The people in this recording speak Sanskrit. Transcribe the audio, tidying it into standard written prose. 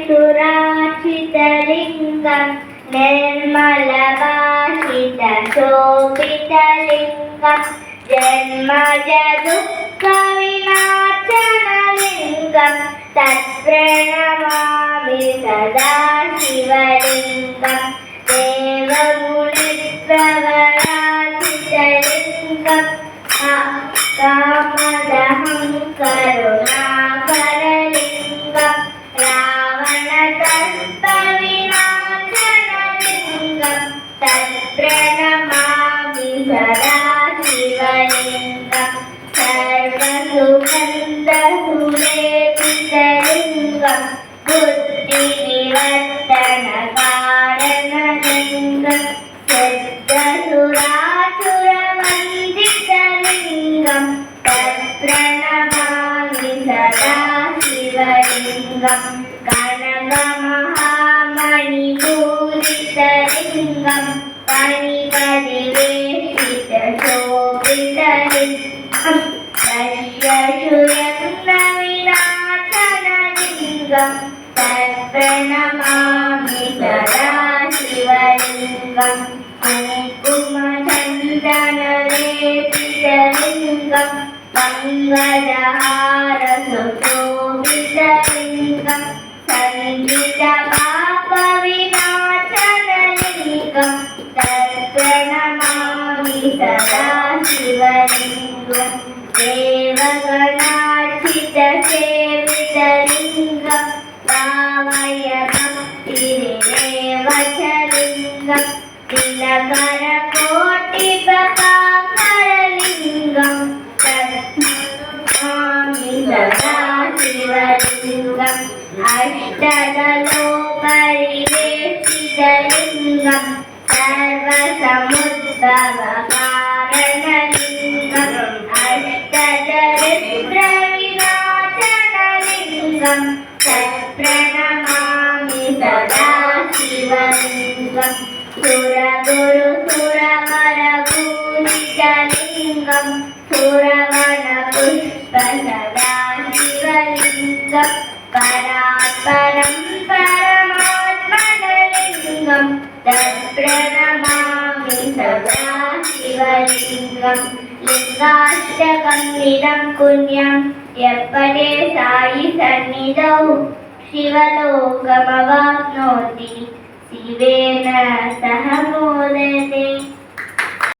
सुराचितलिङ्गं निर्मलभाषितशोभितलिङ्गं जन्मज दुःखविनाशनलिङ्गं तत्प्रणमामि सदा शिवलिङ्गं देवमुनिप्रवराचितलिङ्गं कामदहं करुणाकरलिङ्गं रावणदर्पविनाशनलिङ्गं तत्प्रणमामि सदा शिवलिङ्गं सर्वसुगन्धसुलेपितलिङ्गं बुद्धिनिवर्तनकारणलिङ्गं सिद्धसुरासुरवन्दितलिङ्गं तत्प्रणमामि सदा शिवलिङ्गं कनकमहामणिपूरितलिङ्गं मणिपरिवेशितशोभितलिङ्गं दर्शशूयन्नविनाशनलिङ्गं तत्प्रणमामि सदा शिवलिङ्गं कुङ्कुमचन्दनलेपितलिङ्गं मङ्गलहारसुशोभितलिङ्गं सञ्चितपापविनाशनलिङ्गं तत्प्रणमामि सदा शिवलिङ्गं देवगणार्चितसेवितलिङ्गं भावय भक्तिनिरेवचलिङ्गं दिनकरकोटिप्रभाकरलिङ्गं तत्प्रणमामि सदा शिवलिङ्गम् अष्टदलोपरिवेशितलिङ्गं सर्वसमुद्भवकारणलिङ्गम् अष्टदरिद्रविनाशनलिङ्गं तत्प्रणमामि सदा शिवलिङ्गं सुरगुरुसुरवरपूजितलिङ्गं सुरवनपुष्पसदाशिवलिङ्गं परात्परं परमात्मनलिङ्गं तत्प्रणमामि सदा शिवलिङ्गं लिङ्गाष्टकं निदं पुण्यं यप्पठे सायि सन्निधौ शिवलोकमवाप्नोति शिवेन सह मोदते।